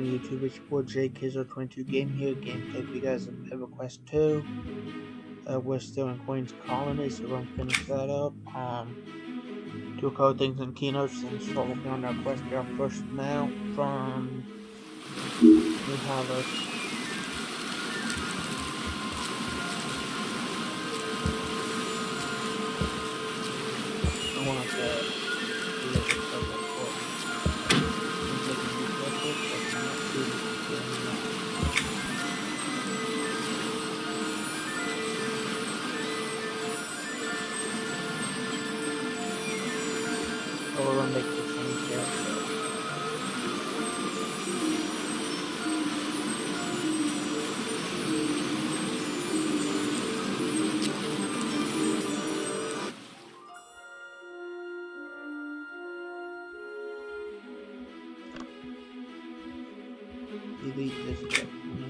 morning, YouTube. It's your boy JK022 Game here. Gameplay for you guys of Everquest 2. We're still in Queen's Colony, so we're going to finish that up. Do a couple things in keynotes and start working on our quest. Our first now from New Harvest. I want to do this so important. So we're gonna make the change here. Delete this guy from here.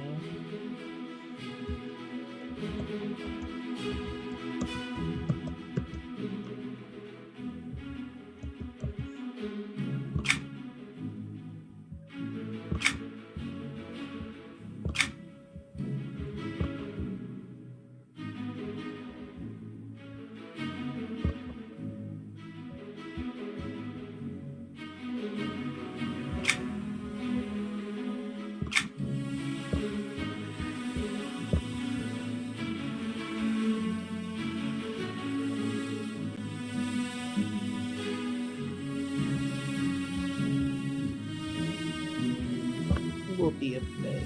Will be a play.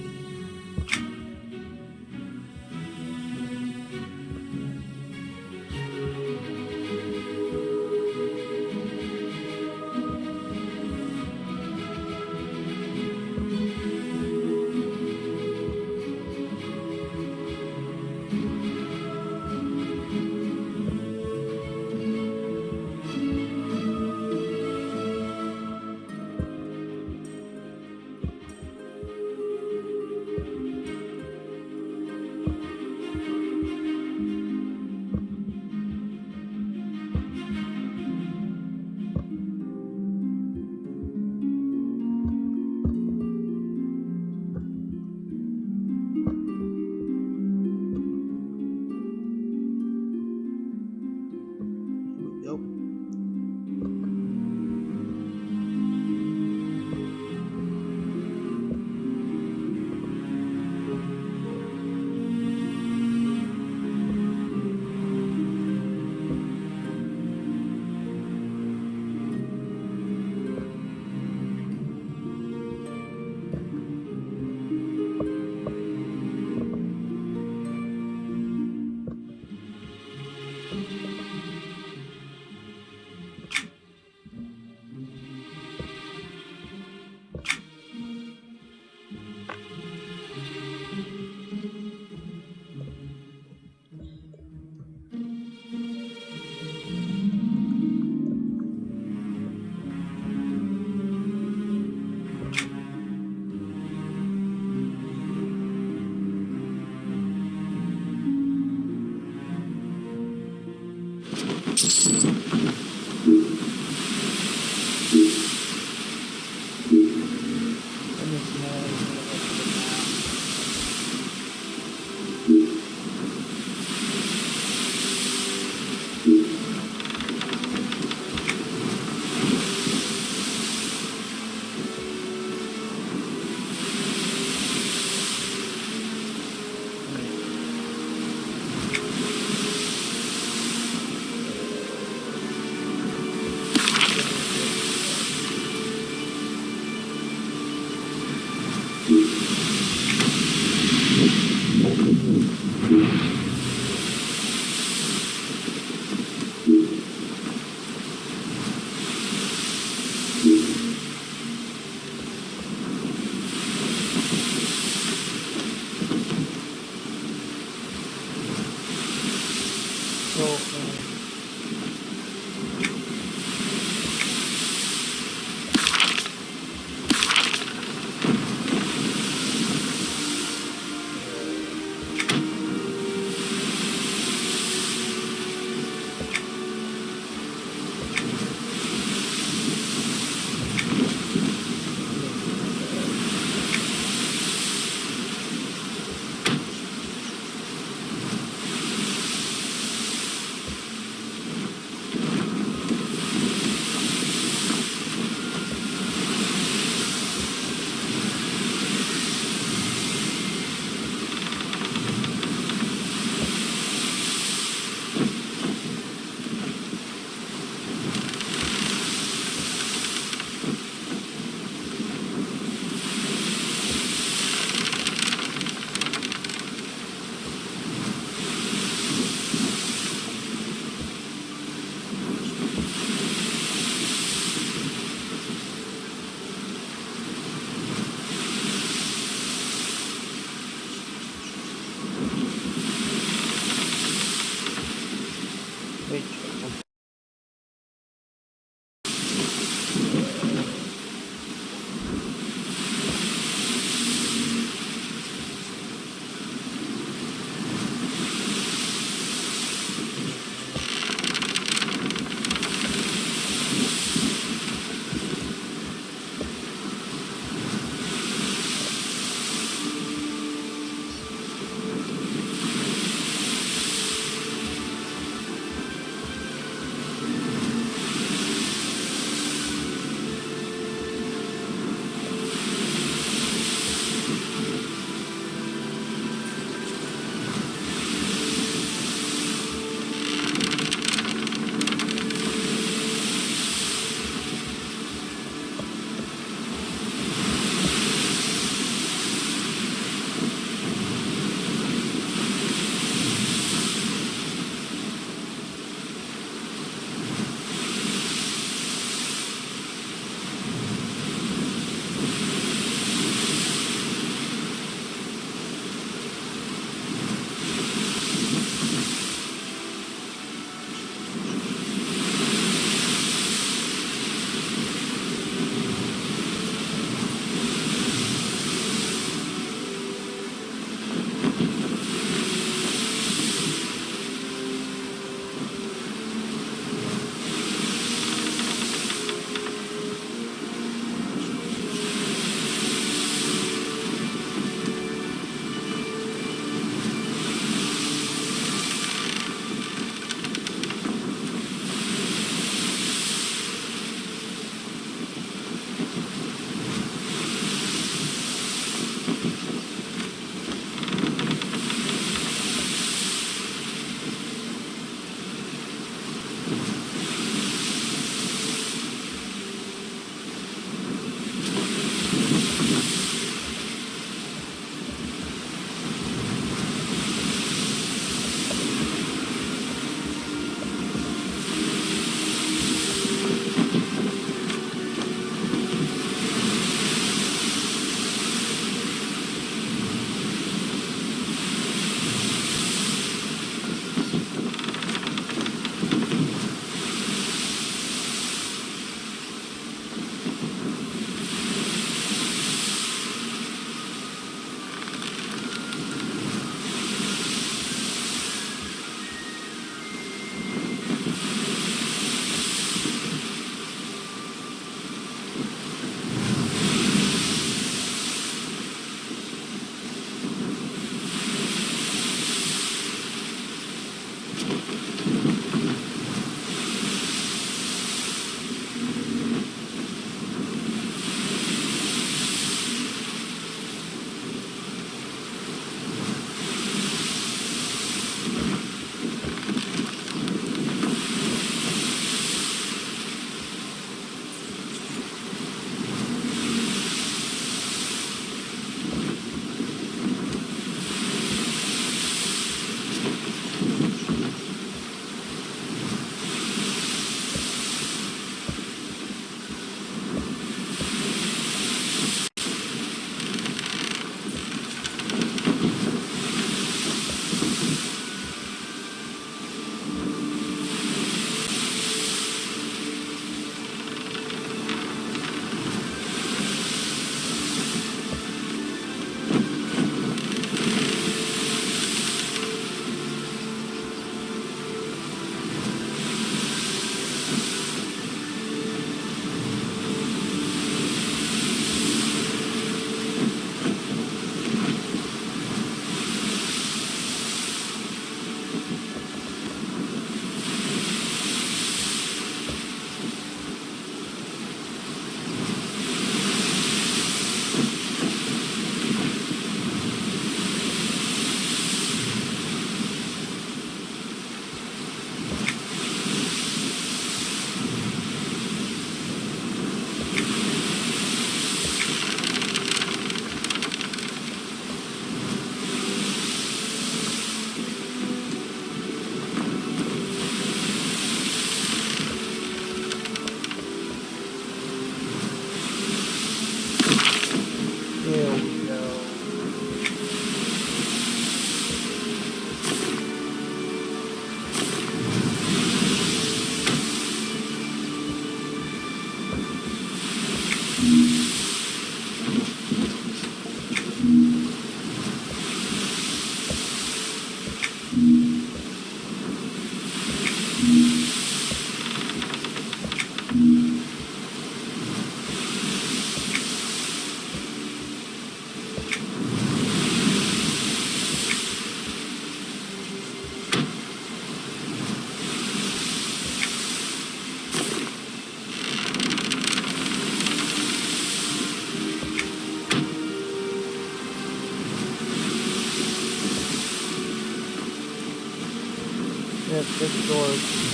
have big doors.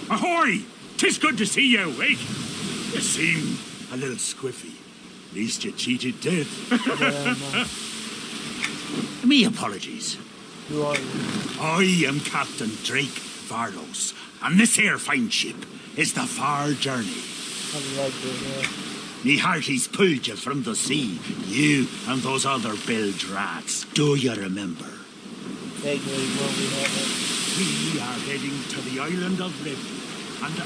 Ahoy! 'Tis good to see you awake. You seem a little squiffy. At least you cheated death. Me apologies. Who are you? I am Captain Drake Varlos, and this here fine ship is the Far Journey. How do you like your hair? Me hearties pulled you from the sea, you and those other bilge rats. Do you remember? Vaguely, will we have it? We are heading to the island of Livy. And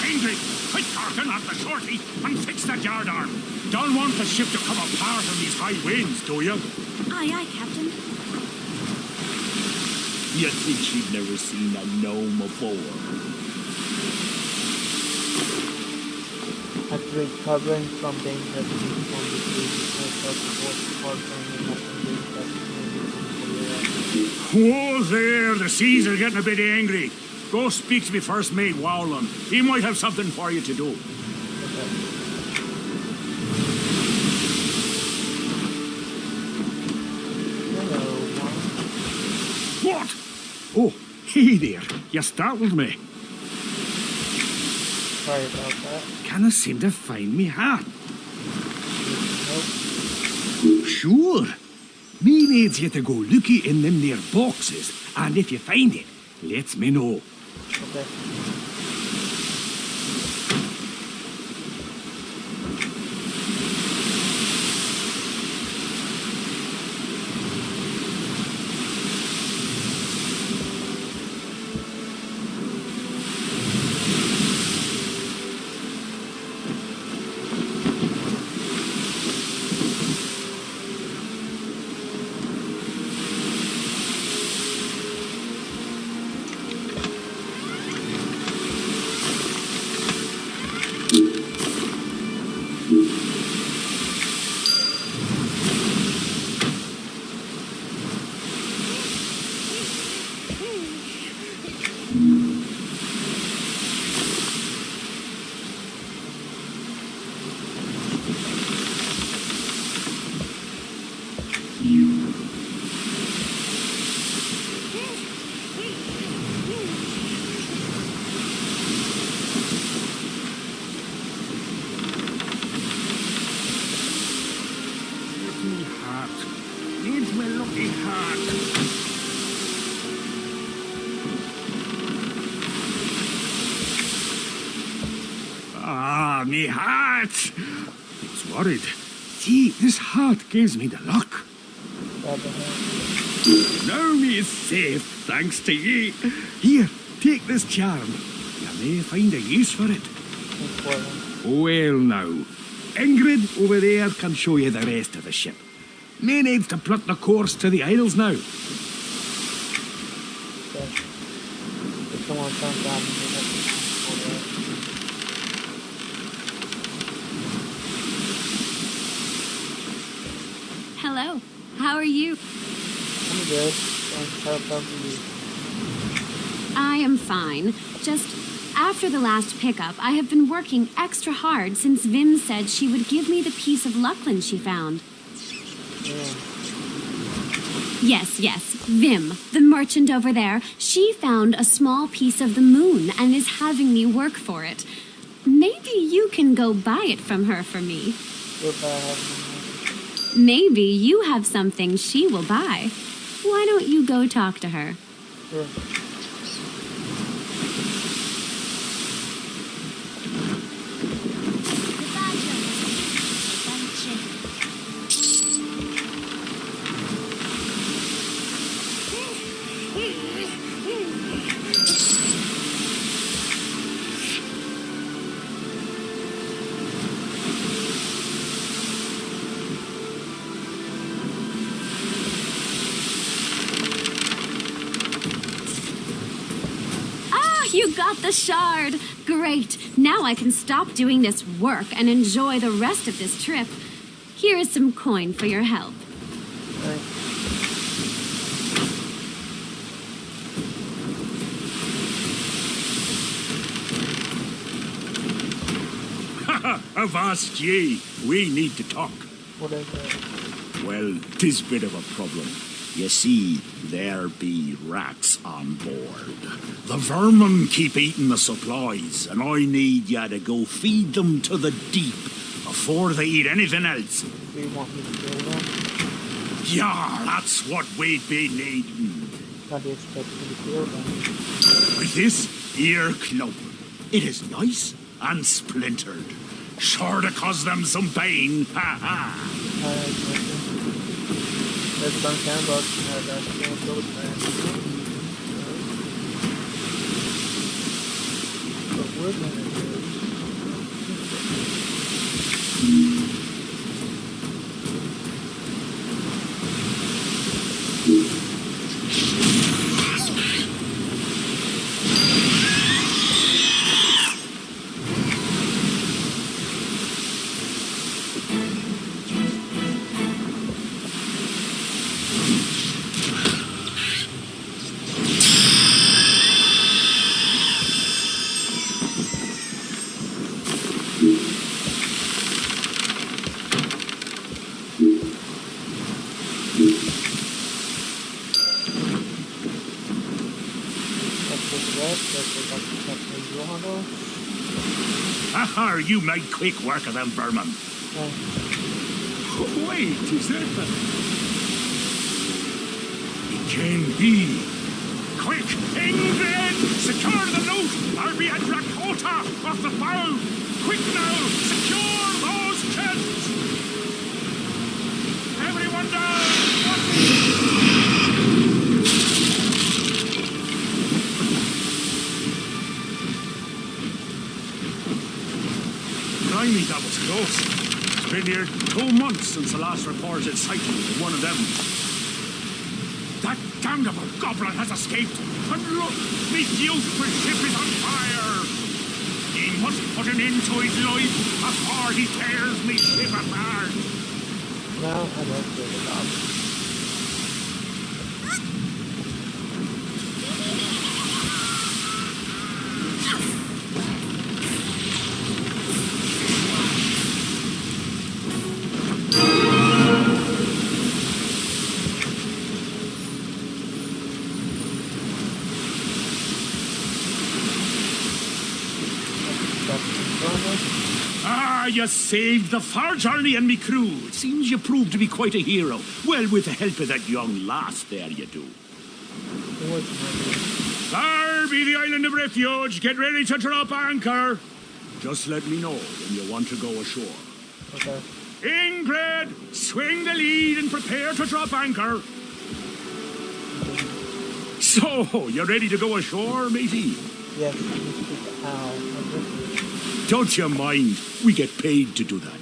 Angry, quick Tarkin at the shorty and fix that yard arm. Don't want the ship to come apart in these high winds, do you? Aye, aye, Captain. You think she'd never seen a gnome before? After recovering from danger of being on the sea, Whoa there, the seas are getting a bit angry. Go speak to me first mate, Wowland. He might have something for you to do. Hello, What? Oh, hey there. You startled me. sorry about that. Can't seem to find me hat. Nope. Sure. Me needs you to go looky in them there boxes, and if you find it, let me know. Okay. Needs me lucky heart. Ah, me heart! I was worried. See, this heart gives me the luck. Now me is safe, thanks to ye. Here, take this charm. You may find a use for it. Well now, Ingrid over there can show you the rest of the ship. May needs to plot the course to the Isles now. Hello. How are you? I'm good. How about you? I am fine. Just after the last pickup, I have been working extra hard since Vim said she would give me the piece of Luckland she found. Yeah. Yes, Vim, the merchant over there. She found a small piece of the moon and is having me work for it. Maybe you can go buy it from her for me. Maybe you have something she will buy. Why don't you go talk to her? Sure. You got the shard! Great! Now I can stop doing this work and enjoy the rest of this trip. Here is some coin for your help. Avast ye, we need to talk. What is it? Well, 'tis a bit of a problem. You see, there be rats on board. The vermin keep eating the supplies, and I need ya to go feed them to the deep before they eat anything else. Do you want me to kill them? Yeah, that's what we'd be needing. How do you expect me to kill them? With this ear club, it is nice and splintered. Sure to cause them some pain, ha ha. There's some sandbox that can't go there. But we're gonna Haha, you made quick work of them vermin. Wait, is that the... It can be. Quick, England! Secure the loot! I'll be at Rakota off the bow! Quick now! Secure those chests! Everyone down! Blimey, that was close. It's been here 2 months since the last reported sighting of one of them. That damnable goblin has escaped, and look, the beautiful ship is on fire! He must put an end to his life before he tears me ship apart! No, I don't give a damn. Ah, you saved the far journey and me crew. It seems you proved to be quite a hero. Well, with the help of that young lass there, you do. There be the island of refuge. Get ready to drop anchor. Just let me know when you want to go ashore. Okay. Ingrid, swing the lead and prepare to drop anchor. So, you ready to go ashore, matey? Yes, you speak how. Don't you mind. We get paid to do that.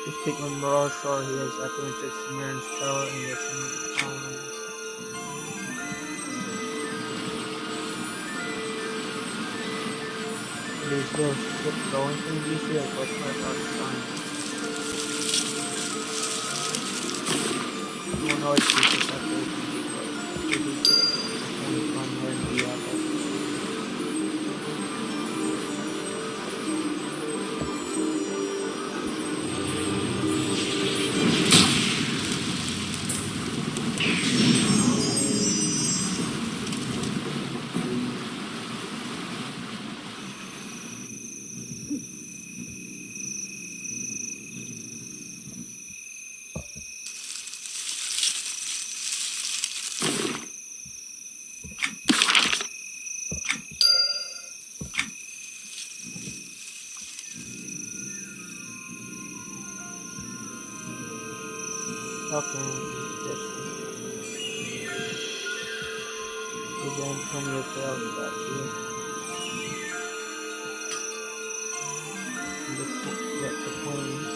You speak with Mirage Shore, he is at the entrance to Marin's Tower and the Is the ship going from DC or what's my sign? Well, no, it's DC that goes from again. Tell me if else back here. The plane.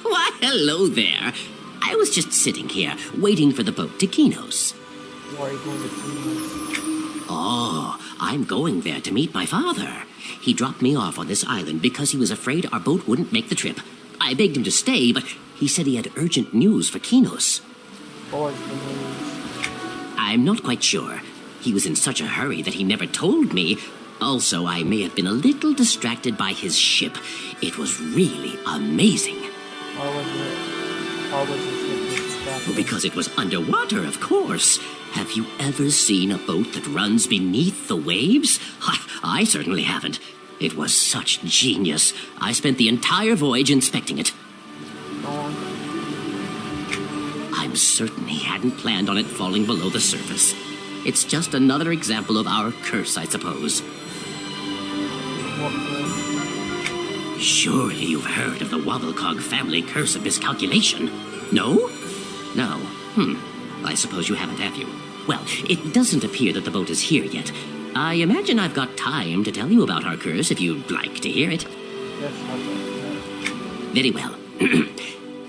Why, hello there. I was just sitting here, waiting for the boat to Kinos. Why are you going to Kinos? Oh, I'm going there to meet my father. He dropped me off on this island because he was afraid our boat wouldn't make the trip. I begged him to stay, but he said he had urgent news for Kinos. What's the news? I'm not quite sure. He was in such a hurry that he never told me. Also, I may have been a little distracted by his ship. It was really amazing. How was the ship distracted? Well, because it was underwater, of course. Have you ever seen a boat that runs beneath the waves? I certainly haven't. It was such genius. I spent the entire voyage inspecting it. I'm certain he hadn't planned on it falling below the surface. It's just another example of our curse, I suppose. What curse? Surely you've heard of the Wobblecog family curse of miscalculation. No? No. I suppose you haven't, have you? Well, it doesn't appear that the boat is here yet. I imagine I've got time to tell you about our curse if you'd like to hear it. Yes, I'll bet. Very well.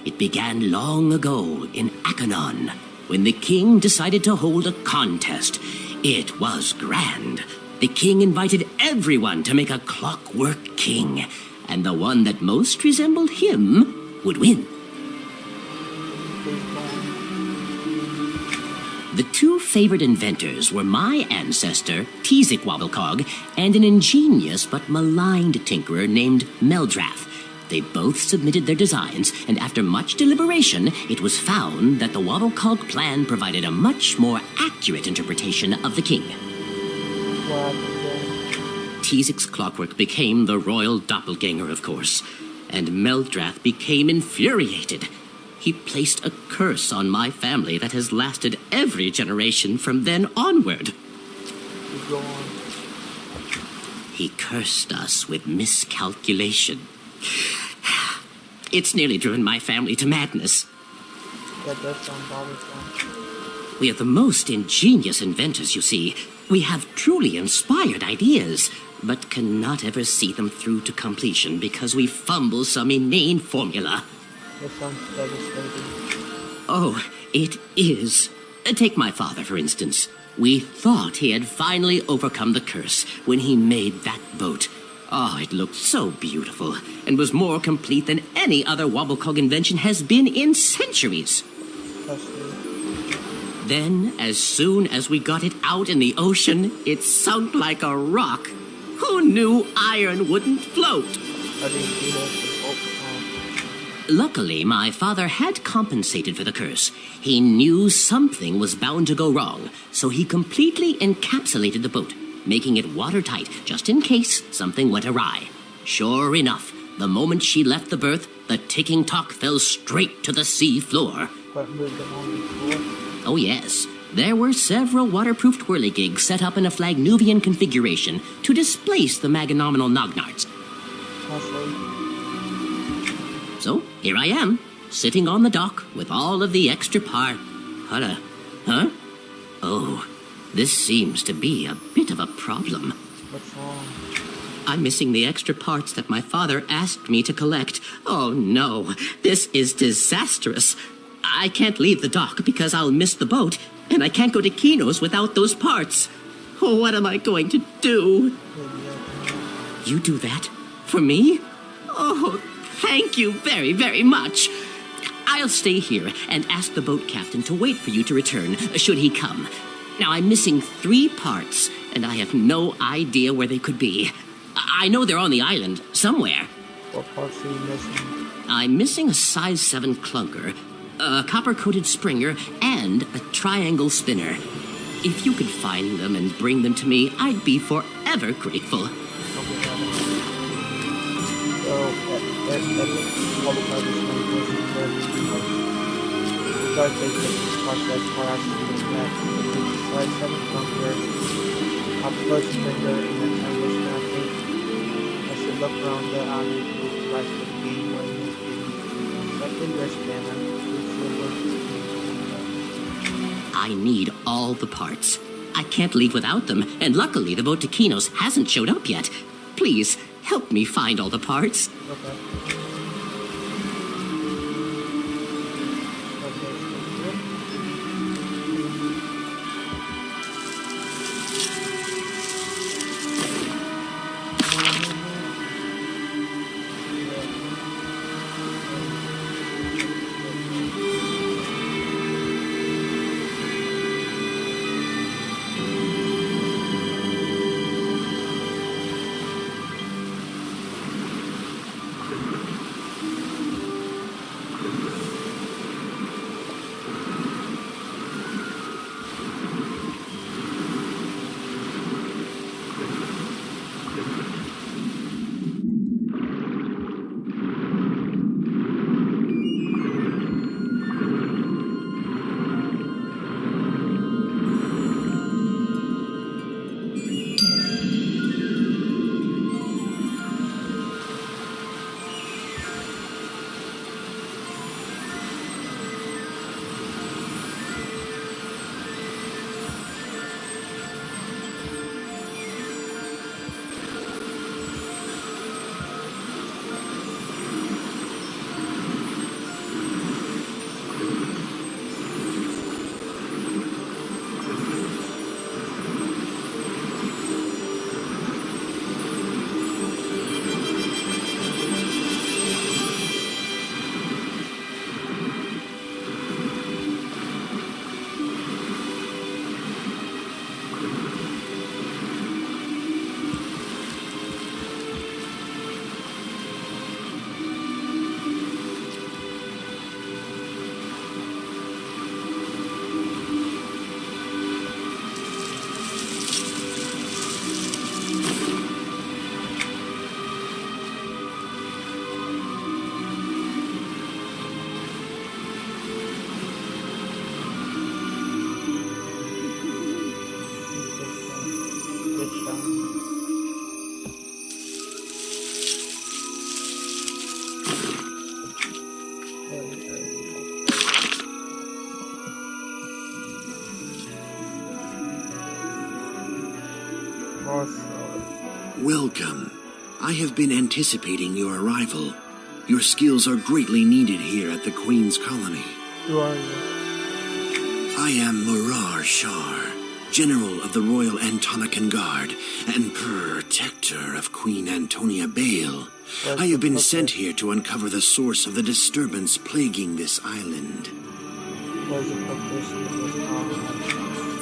It began long ago in Akanon, when the king decided to hold a contest. It was grand. The king invited everyone to make a clockwork king, and the one that most resembled him would win. The two favored inventors were my ancestor, Tizik Wobblecog, and an ingenious but maligned tinkerer named Meldrath. They both submitted their designs, and after much deliberation, it was found that the Wobblecog plan provided a much more accurate interpretation of the king. Tizik's clockwork became the royal doppelganger, of course, and Meldrath became infuriated. He placed a curse on my family that has lasted every generation from then onward. Go on. He cursed us with miscalculation. It's nearly driven my family to madness. That does sound bothersome. We are the most ingenious inventors, you see. We have truly inspired ideas, but cannot ever see them through to completion because we fumble some inane formula. That sounds devastating. Oh, it is. Take my father, for instance. We thought he had finally overcome the curse when he made that boat. Oh, it looked so beautiful and was more complete than any other Wobblecog invention has been in centuries. Then, as soon as we got it out in the ocean, it sunk like a rock. Who knew iron wouldn't float? I didn't see that. Luckily, my father had compensated for the curse. He knew something was bound to go wrong, so he completely encapsulated the boat, making it watertight just in case something went awry. Sure enough, the moment she left the berth, the ticking clock fell straight to the sea floor. But moved it on the floor? Oh yes, there were several waterproofed whirligigs set up in a Flagnuvian configuration to displace the Maganominal Nognards. So, here I am, sitting on the dock with all of the extra Huh? Oh, this seems to be a bit of a problem. What's wrong? I'm missing the extra parts that my father asked me to collect. Oh no, this is disastrous. I can't leave the dock because I'll miss the boat, and I can't go to Kinos without those parts. What am I going to do? You do that? For me? Oh, thank you very, very much. I'll stay here and ask the boat captain to wait for you to return, should he come. Now, I'm missing 3 parts, and I have no idea where they could be. I know they're on the island, somewhere. What parts are you missing? I'm missing a size 7 clunker, a copper-coated springer, and a triangle spinner. If you could find them and bring them to me, I'd be forever grateful. Look around the island to the rest of the game when it's getting secondary scanner. I need all the parts. I can't leave without them, and luckily the boat to Kinos hasn't showed up yet. Please, help me find all the parts. Okay. Welcome. I have been anticipating your arrival. Your skills are greatly needed here at the Queen's Colony. Who are you? I am Murar Shar, General of the Royal Antonican Guard and Protector of Queen Antonia Bale. I have been sent here to uncover the source of the disturbance plaguing this island. What is the purpose of this colony?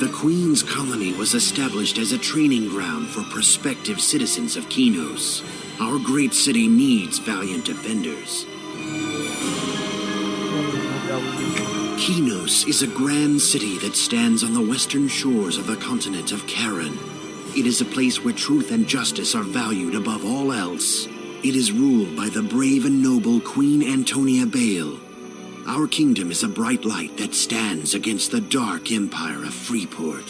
The Queen's Colony was established as a training ground for prospective citizens of Kinos. Our great city needs valiant defenders. Kinos is a grand city that stands on the western shores of the continent of Karen. It is a place where truth and justice are valued above all else. It is ruled by the brave and noble Queen Antonia Bale. Our kingdom is a bright light that stands against the dark empire of Freeport.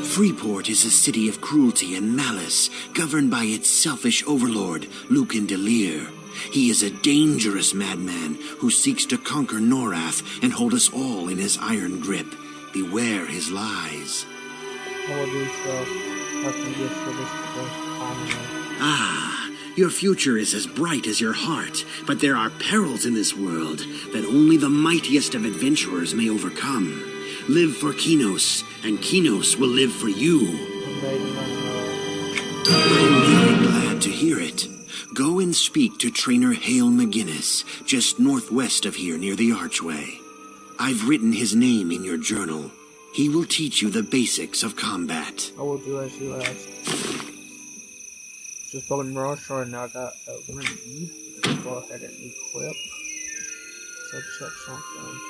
Freeport is a city of cruelty and malice, governed by its selfish overlord, Lucan Delir. He is a dangerous madman who seeks to conquer Norath and hold us all in his iron grip. Beware his lies. I will do so. How can you for this first colony? Ah, your future is as bright as your heart, but there are perils in this world that only the mightiest of adventurers may overcome. Live for Kinos, and Kinos will live for you. I'm very glad to hear it. Go and speak to Trainer Hale McGinnis, just northwest of here near the archway. I've written his name in your journal. He will teach you the basics of combat. I will do as you ask. Just spoken Rush, and I got a read. Go ahead and equip. So check something.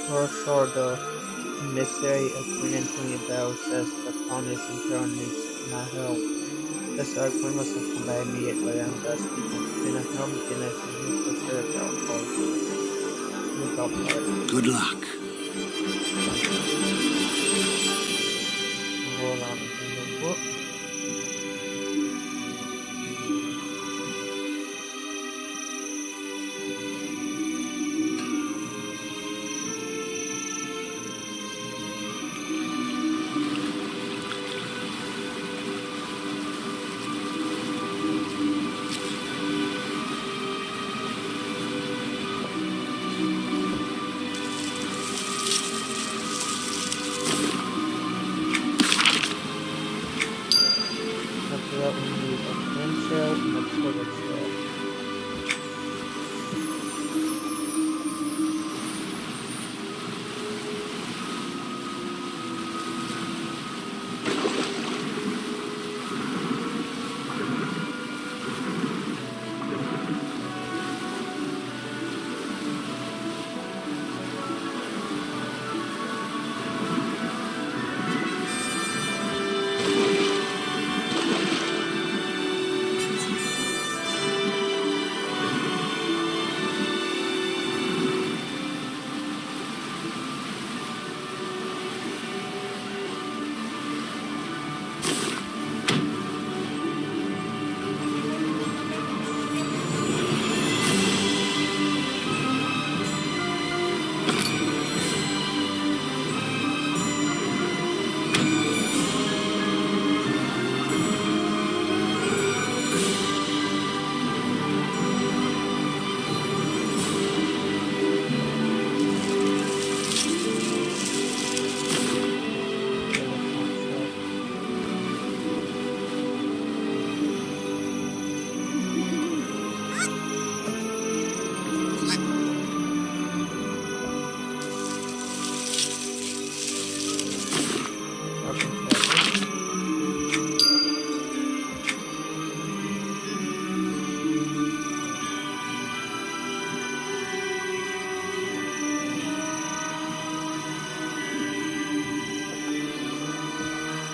Rush, the emissary of Queen Antonia Bell says the colonies in Karen needs my help. The Queen must have come by immediately. I'm thus speaking to Trainer Hale McGinnis and he'll prepare our cause. Look out for it. Good luck. Roll out in the book. After that, we need a clam shell and a turtle shell.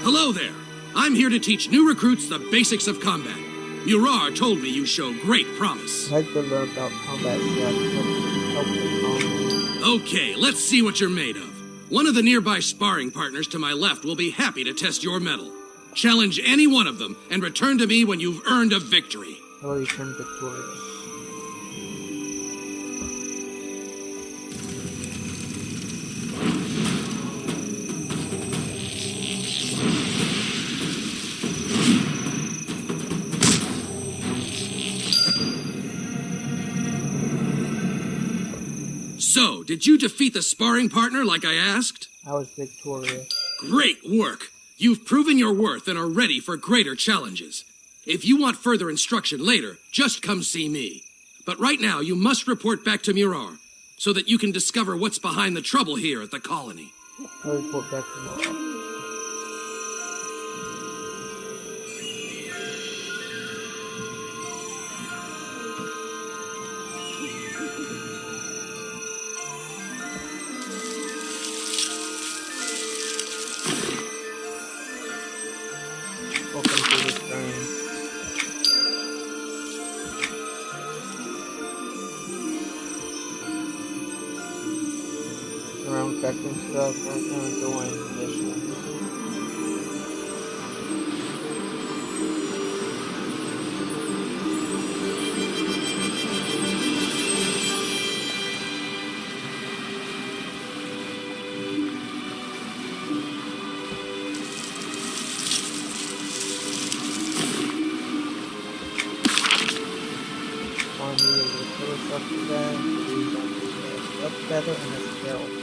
Hello there. I'm here to teach new recruits the basics of combat. Murar told me you show great promise. I'd like to learn about combat strategy. Help the colony. Okay, let's see what you're made of. One of the nearby sparring partners to my left will be happy to test your mettle. Challenge any one of them and return to me when you've earned a victory. Or you turn victorious. So, did you defeat the sparring partner like I asked? I was victorious. Great work! You've proven your worth and are ready for greater challenges. If you want further instruction later, just come see me. But right now, you must report back to Murar, so that you can discover what's behind the trouble here at the colony. I'll report back tomorrow. Welcome to this game. Around checking stuff right now, enjoying missions. that. These are the up feather and a sparrow feather.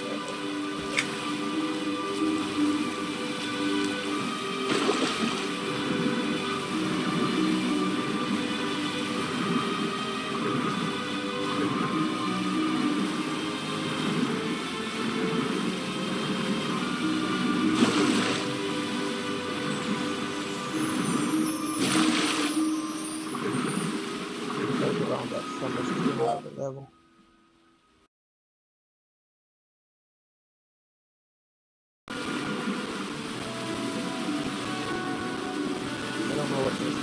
Around that almost 200 level. I don't know what this is.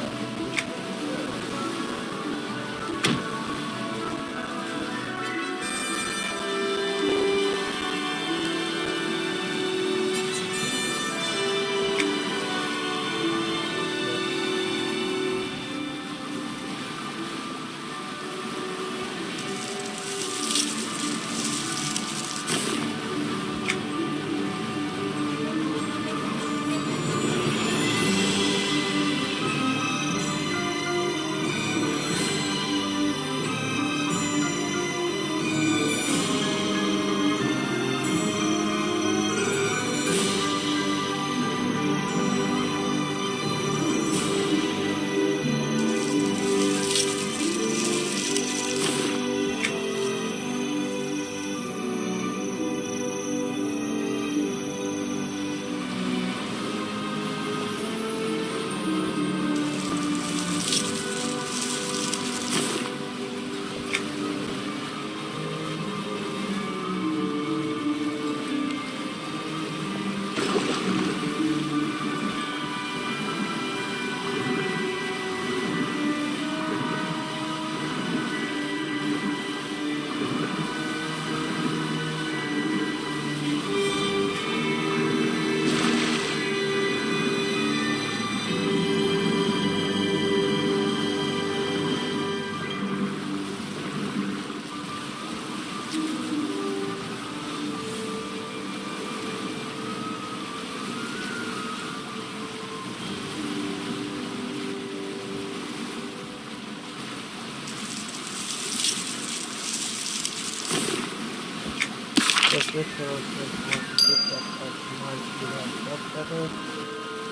This video is going to get that customized to that up feather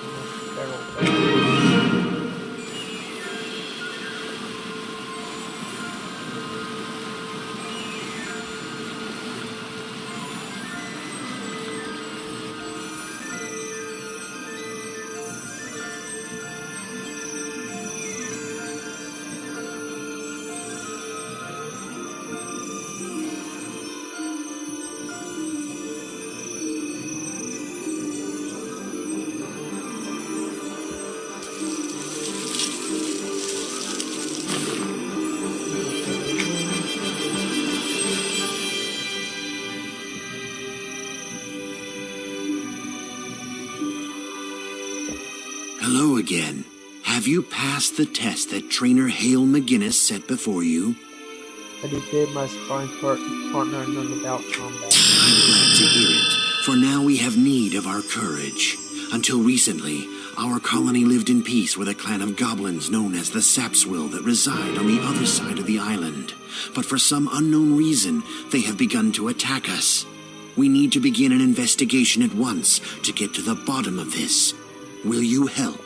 and a sparrow feather. Hello again. Have you passed the test that trainer Hale McGinnis set before you? I did my sparring partner in the bout combat. I'm glad to hear it, for now we have need of our courage. Until recently, our colony lived in peace with a clan of goblins known as the Sapswill that reside on the other side of the island. But for some unknown reason, they have begun to attack us. We need to begin an investigation at once to get to the bottom of this. Will you help?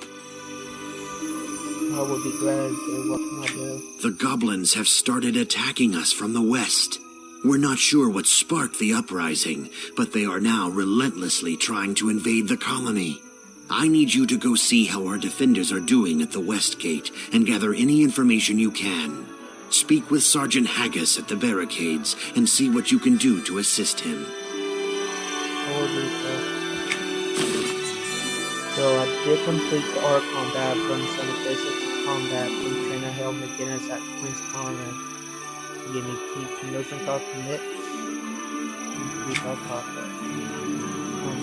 I would be glad to. What can I do? The goblins have started attacking us from the west. We're not sure what sparked the uprising, but they are now relentlessly trying to invade the colony. I need you to go see how our defenders are doing at the west gate and gather any information you can. Speak with Sergeant Haggis at the barricades and see what you can do to assist him. I will do so. So I did complete the art combat from some basic combat from trainer Hale McGinnis at Queen's Corner. Give me key notion called commits.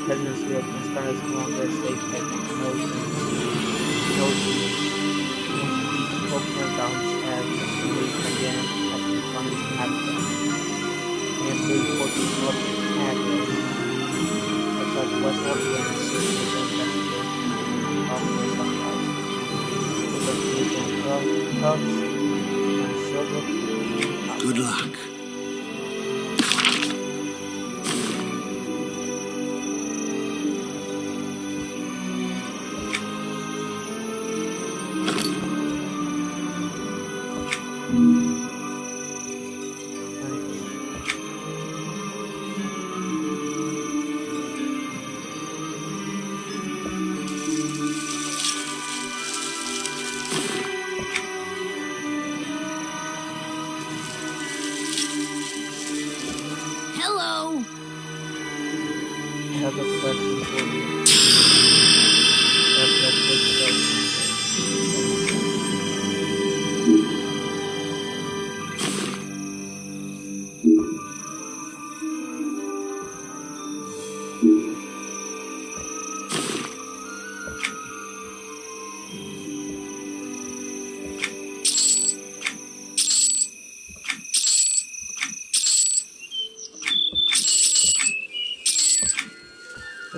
President's Field Queen's Corner is no longer a safe technical notions. Each Pokemon balance has moved again at Queen's Corner's habitat. And move for the north address. Outside the west Afghanistan. Good luck.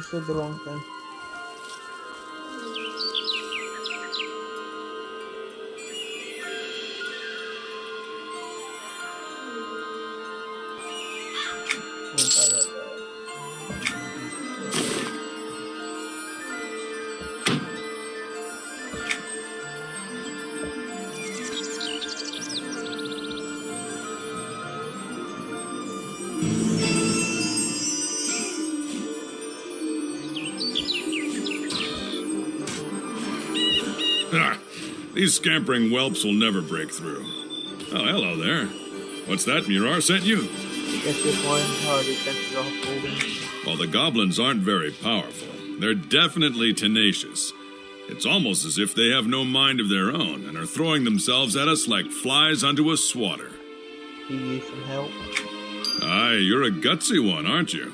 said the wrong thing. Ah, these scampering whelps will never break through. Oh, hello there. What's that Mirar sent you? Guess this one, how the defenses are holding. Well, the goblins aren't very powerful. They're definitely tenacious. It's almost as if they have no mind of their own and are throwing themselves at us like flies onto a swatter. You need some help. Aye, you're a gutsy one, aren't you?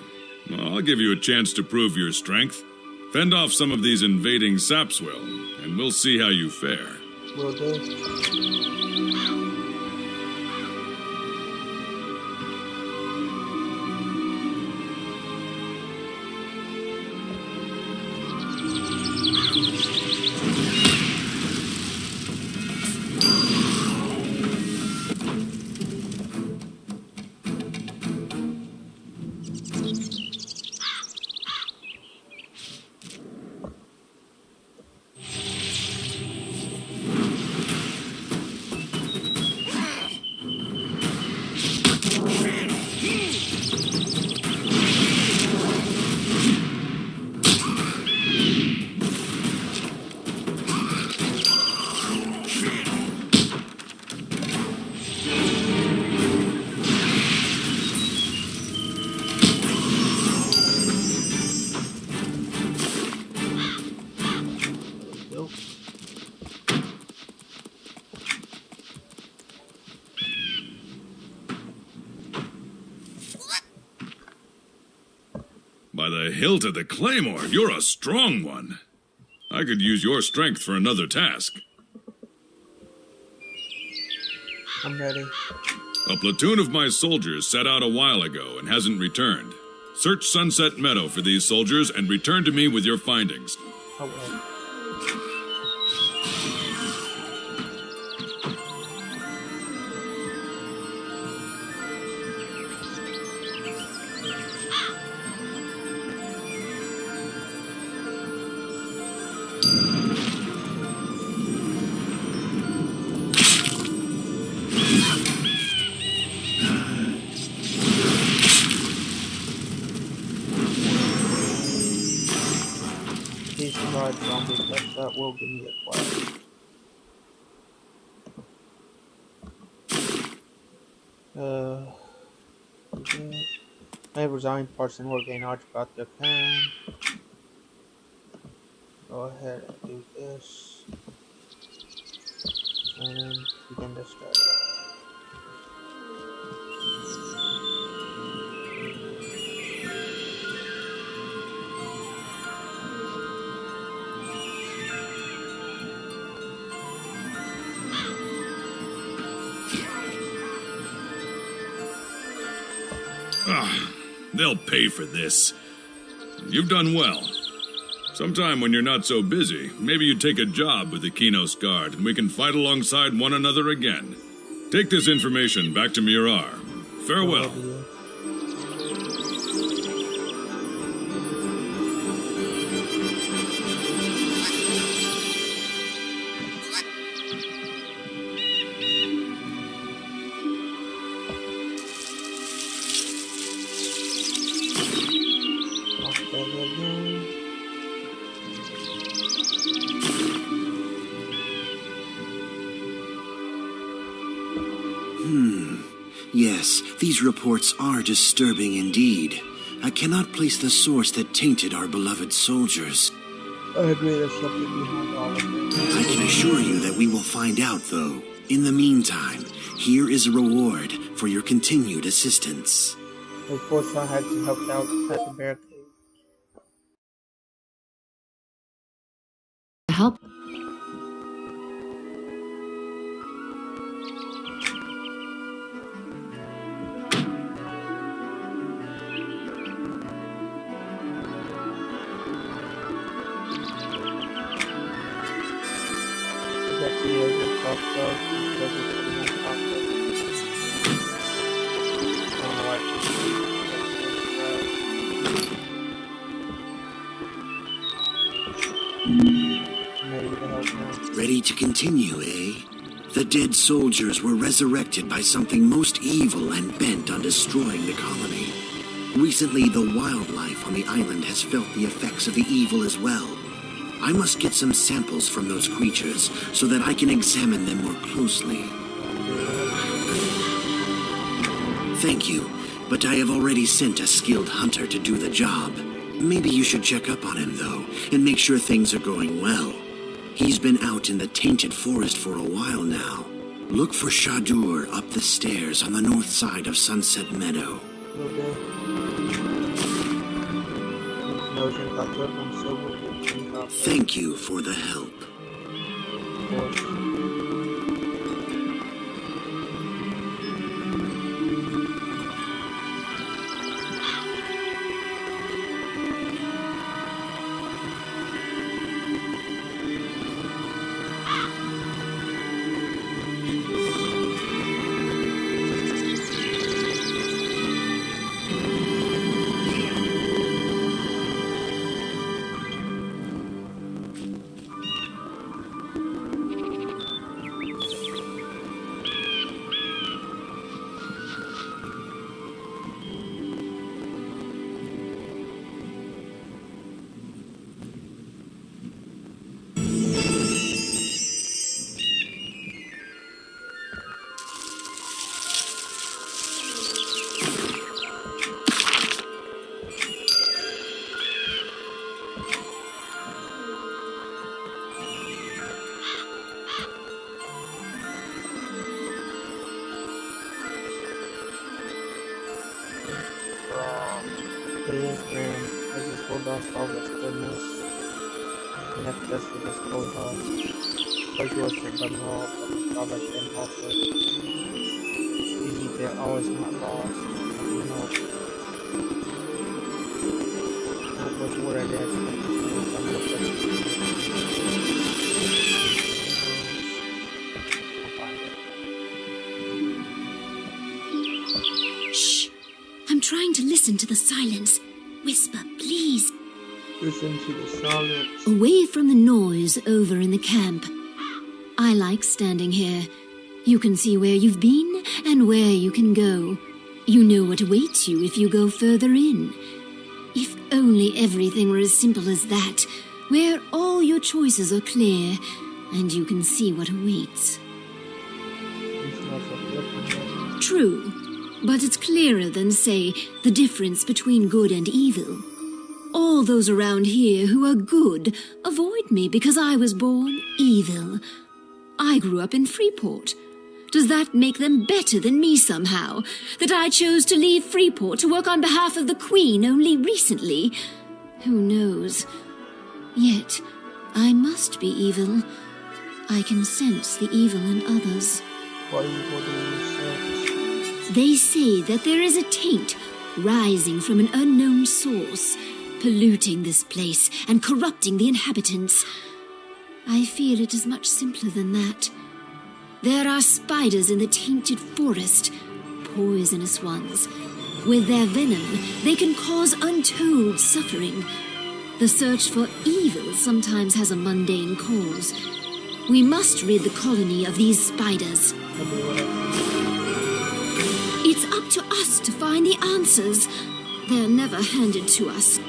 Well, I'll give you a chance to prove your strength. Fend off some of these invading sapswill, and we'll see how you fare. Will do. By the hilt of the claymore, you're a strong one. I could use your strength for another task. I'm ready. A platoon of my soldiers set out a while ago and hasn't returned. Search Sunset Meadow for these soldiers and return to me with your findings. I will. These large zombies, that will give me a flash. May resign parts and will gain arch about their pen. Go ahead and do this. And begin to start. They'll pay for this. You've done well. Sometime when you're not so busy, maybe you take a job with the Kinos Guard and we can fight alongside one another again. Take this information back to Mirar. Farewell. Yes, these reports are disturbing indeed. I cannot place the source that tainted our beloved soldiers. I agree, there's something behind all of this. I can assure you that we will find out, though. In the meantime, here is a reward for your continued assistance. Of course, I had to help out at the barricade. Help. video just popped up because it's pretty much popped up. I don't know why maybe to help now. Ready to continue, eh? The dead soldiers were resurrected by something most evil and bent on destroying the colony. Recently, the wildlife on the island has felt the effects of the evil as well. I must get some samples from those creatures so that I can examine them more closely. Thank you, but I have already sent a skilled hunter to do the job. Maybe you should check up on him, though, and make sure things are going well. He's been out in the tainted forest for a while now. Look for Shadur up the stairs on the north side of Sunset Meadow. Okay. Notion popped up on silver. Thank you for the help. Of course. Man, I just pulled off all this goodness. And that's for this cold house. Like you were saying, but no, all that damn helper. Easy, they're always my boss. You know. What's what I did? Shh! I'm trying to listen to the silence. Whisper, please. Listen to the silence. Away from the noise over in the camp. I like standing here. You can see where you've been and where you can go. You know what awaits you if you go further in. If only everything were as simple as that, where all your choices are clear and you can see what awaits. True, but it's clearer than, say, the difference between good and evil. All those around here who are good avoid me because I was born evil. I grew up in Freeport. Does that make them better than me somehow? That I chose to leave Freeport to work on behalf of the Queen only recently? Who knows? Yet, I must be evil. I can sense the evil in others. What evil do you sense? They say that there is a taint rising from an unknown source, polluting this place and corrupting the inhabitants. I feel it is much simpler than that. There are spiders in the tainted forest, poisonous ones. With their venom, they can cause untold suffering. The search for evil sometimes has a mundane cause. We must rid the colony of these spiders. It's up to us to find the answers. They're never handed to us.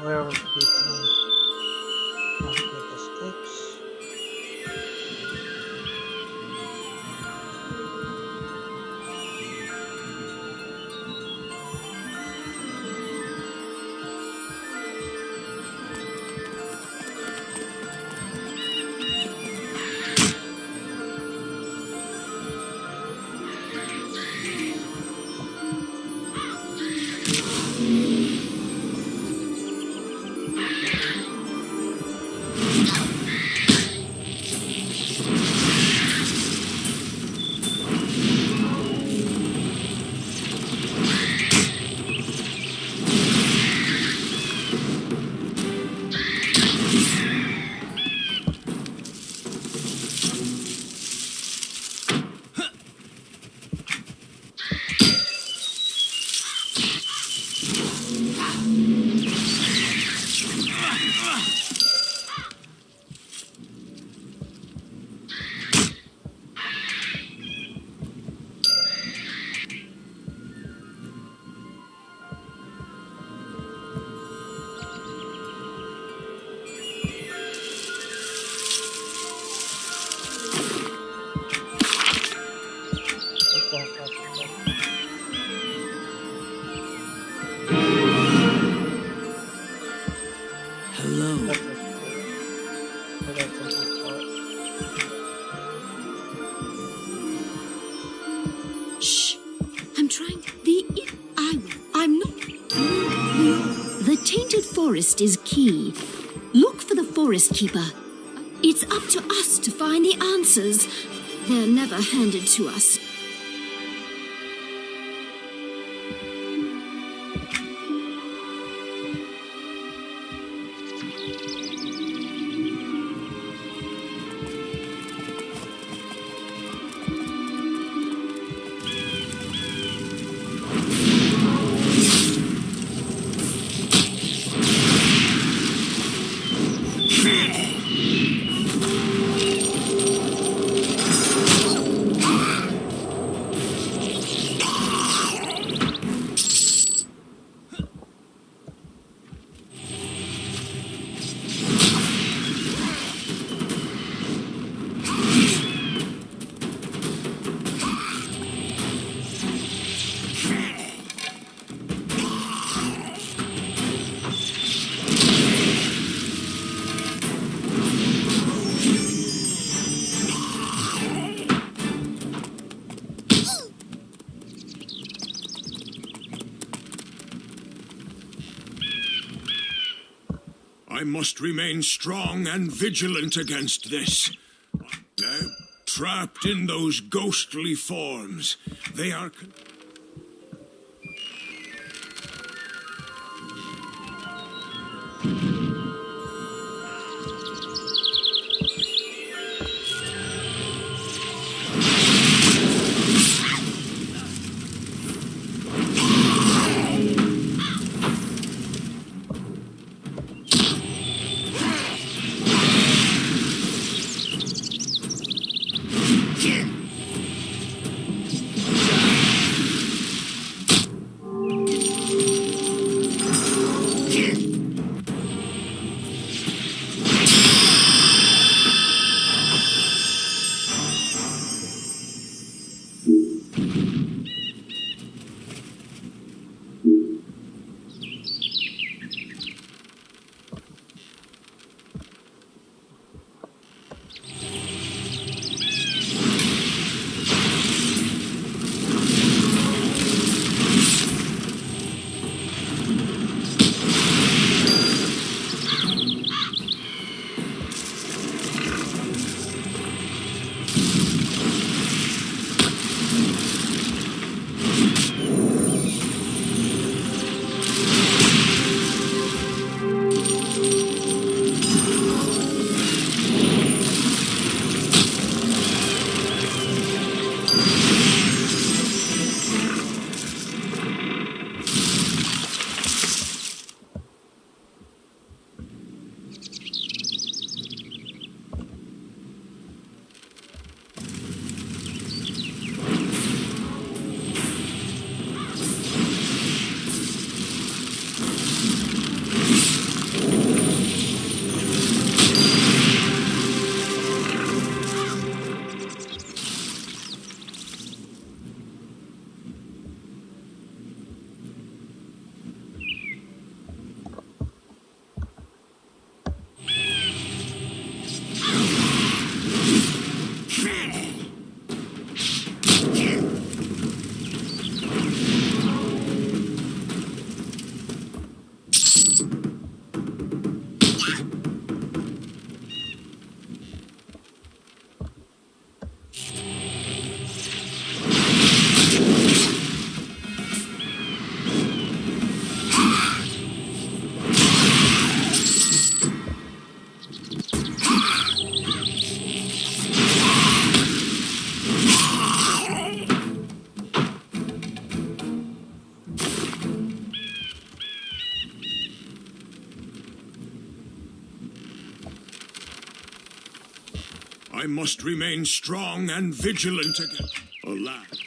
wherever people want to get the sticks. Shh! I'm trying. I'm not. The tainted forest is key. Look for the forest keeper. It's up to us to find the answers. They're never handed to us. I must remain strong and vigilant against this. Now, trapped in those ghostly forms, they are... I must remain strong and vigilant again. Alas.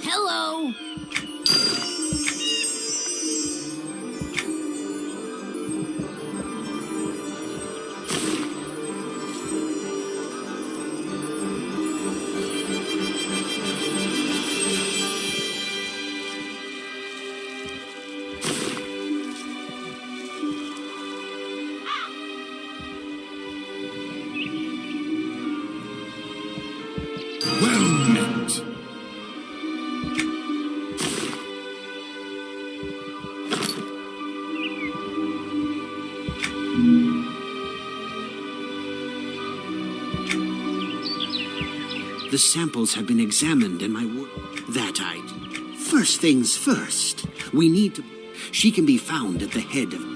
Hello! Well met. The samples have been examined and my work. That I do. First things first. We need to... She can be found at the head of...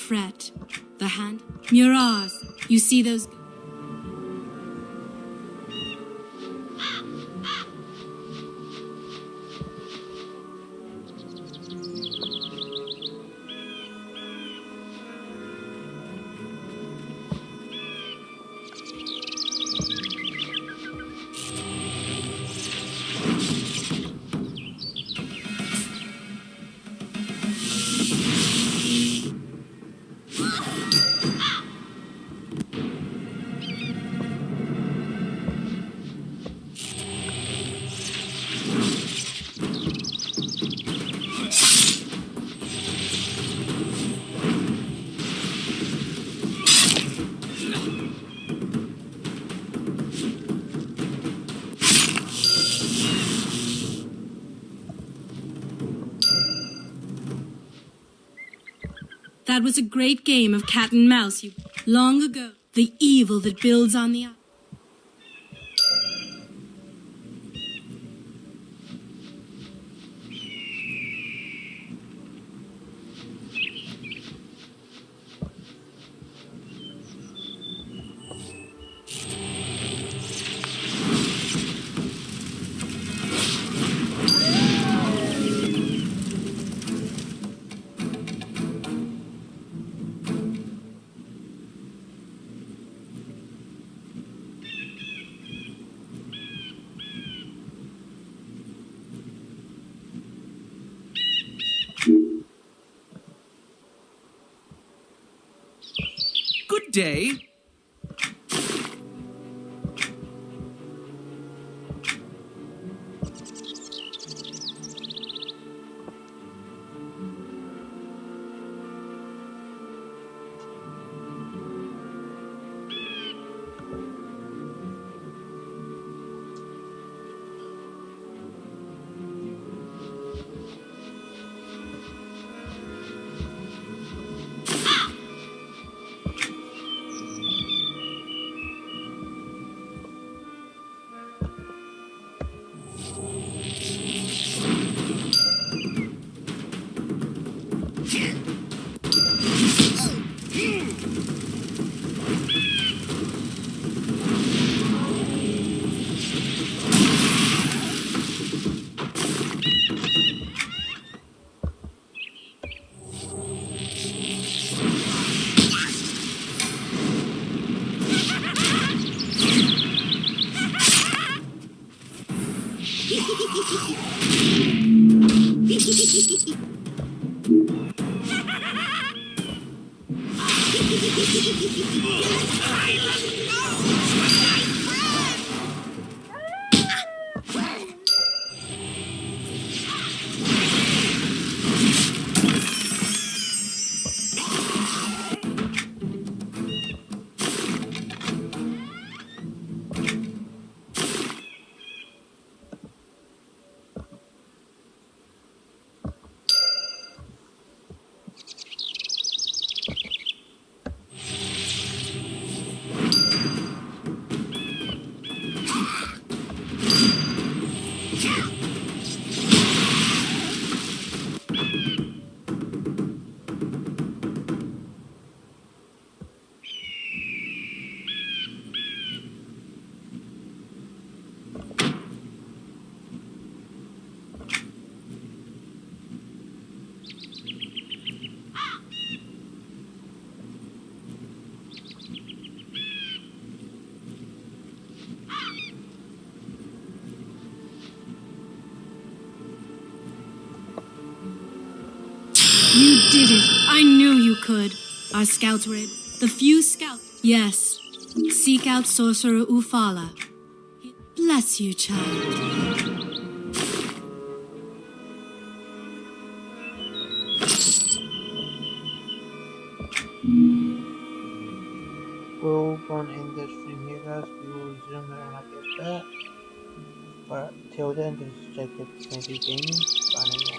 fret. The hand. Mirage. You see those... That was a great game of cat and mouse, you... Long ago, the evil that builds on the... Good day. You did it. I knew you could. Our scouts were able... The few scouts... Yes. Seek out Sorcerer Ufala. Bless you, child. We'll go and end this stream here, guys. We will resume it when I get back. But till then, this is Jacob 20 Gaming, signing off.